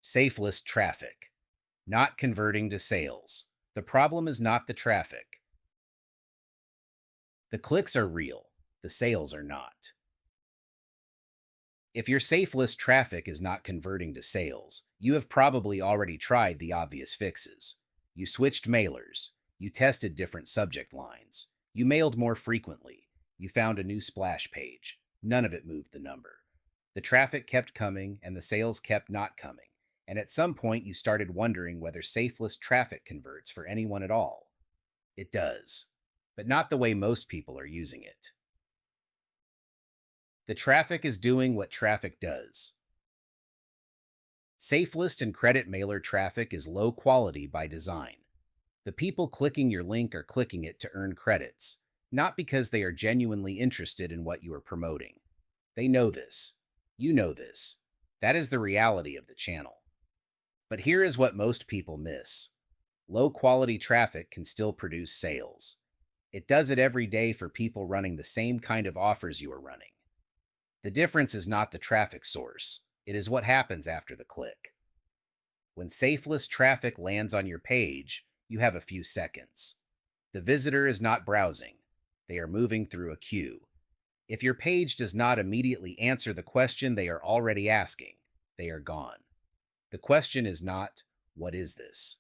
Safelist traffic. Not converting to sales. The problem is not the traffic. The clicks are real. The sales are not. If your Safelist traffic is not converting to sales, you have probably already tried the obvious fixes. You switched mailers. You tested different subject lines. You mailed more frequently. You found a new splash page. None of it moved the number. The traffic kept coming and the sales kept not coming. And at some point you started wondering whether Safelist traffic converts for anyone at all. It does, but not the way most people are using it. The traffic is doing what traffic does. Safelist and credit mailer traffic is low quality by design. The people clicking your link are clicking it to earn credits, not because they are genuinely interested in what you are promoting. They know this. You know this. That is the reality of the channel. But here is what most people miss. Low-quality traffic can still produce sales. It does it every day for people running the same kind of offers you are running. The difference is not the traffic source. It is what happens after the click. When Safelist traffic lands on your page, you have a few seconds. The visitor is not browsing. They are moving through a queue. If your page does not immediately answer the question they are already asking, they are gone. The question is not, what is this?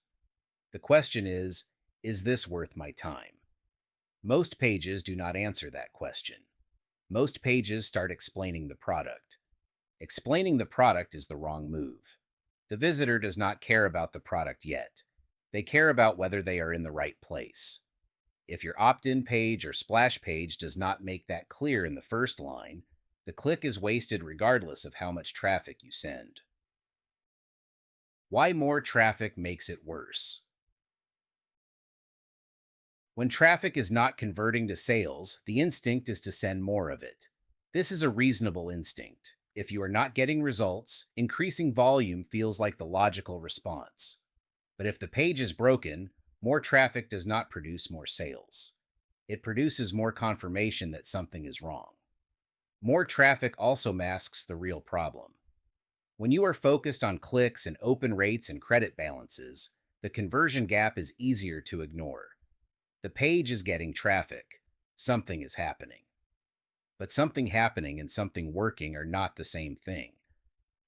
The question is this worth my time? Most pages do not answer that question. Most pages start explaining the product. Explaining the product is the wrong move. The visitor does not care about the product yet. They care about whether they are in the right place. If your opt-in page or splash page does not make that clear in the first line, the click is wasted regardless of how much traffic you send. Why more traffic makes it worse. When traffic is not converting to sales, the instinct is to send more of it. This is a reasonable instinct. If you are not getting results, increasing volume feels like the logical response. But if the page is broken, more traffic does not produce more sales. It produces more confirmation that something is wrong. More traffic also masks the real problem. When you are focused on clicks and open rates and credit balances, the conversion gap is easier to ignore. The page is getting traffic. Something is happening. But something happening and something working are not the same thing.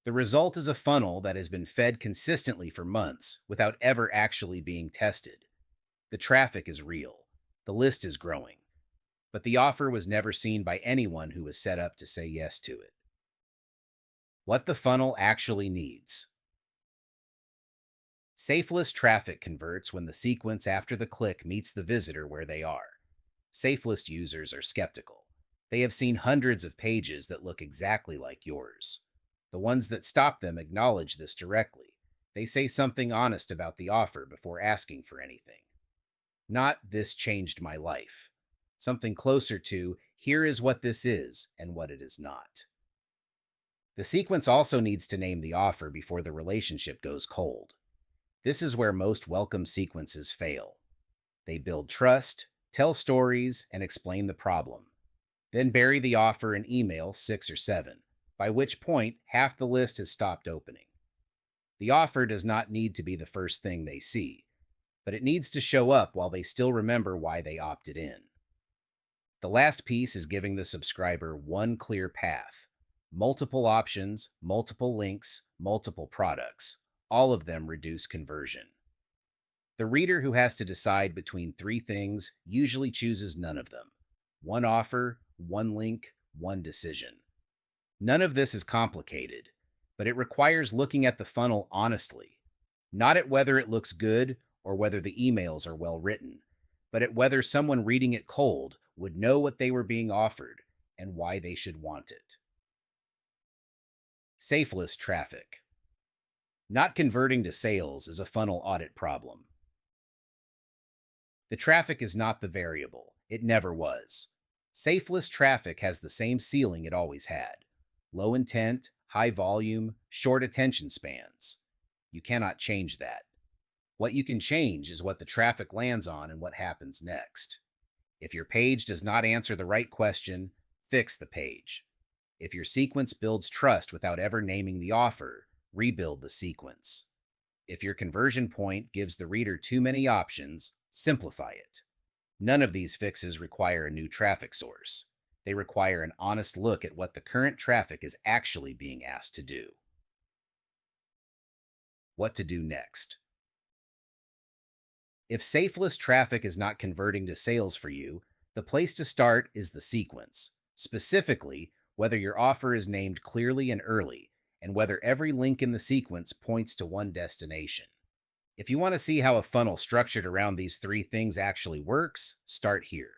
The result is a funnel that has been fed consistently for months without ever actually being tested. The traffic is real. The list is growing. But the offer was never seen by anyone who was set up to say yes to it. What the funnel actually needs. Safelist traffic converts when the sequence after the click meets the visitor where they are. Safelist users are skeptical. They have seen hundreds of pages that look exactly like yours. The ones that stop them acknowledge this directly. They say something honest about the offer before asking for anything. Not, "This changed my life." Something closer to, "Here is what this is and what it is not." The sequence also needs to name the offer before the relationship goes cold. This is where most welcome sequences fail. They build trust, tell stories, and explain the problem. Then bury the offer in email 6 or 7, by which point half the list has stopped opening. The offer does not need to be the first thing they see, but it needs to show up while they still remember why they opted in. The last piece is giving the subscriber one clear path. Multiple options, multiple links, multiple products. All of them reduce conversion. The reader who has to decide between 3 things usually chooses none of them. One offer, one link, one decision. None of this is complicated, but it requires looking at the funnel honestly, not at whether it looks good or whether the emails are well written, but at whether someone reading it cold would know what they were being offered and why they should want it. Safelist traffic. Not converting to sales is a funnel audit problem. The traffic is not the variable. It never was. Safelist traffic has the same ceiling it always had. Low intent, high volume, short attention spans. You cannot change that. What you can change is what the traffic lands on and what happens next. If your page does not answer the right question, fix the page. If your sequence builds trust without ever naming the offer, rebuild the sequence. If your conversion point gives the reader too many options, simplify it. None of these fixes require a new traffic source. They require an honest look at what the current traffic is actually being asked to do. What to do next? If Safelist traffic is not converting to sales for you, the place to start is the sequence, specifically whether your offer is named clearly and early, and whether every link in the sequence points to one destination. If you want to see how a funnel structured around these three things actually works, start here.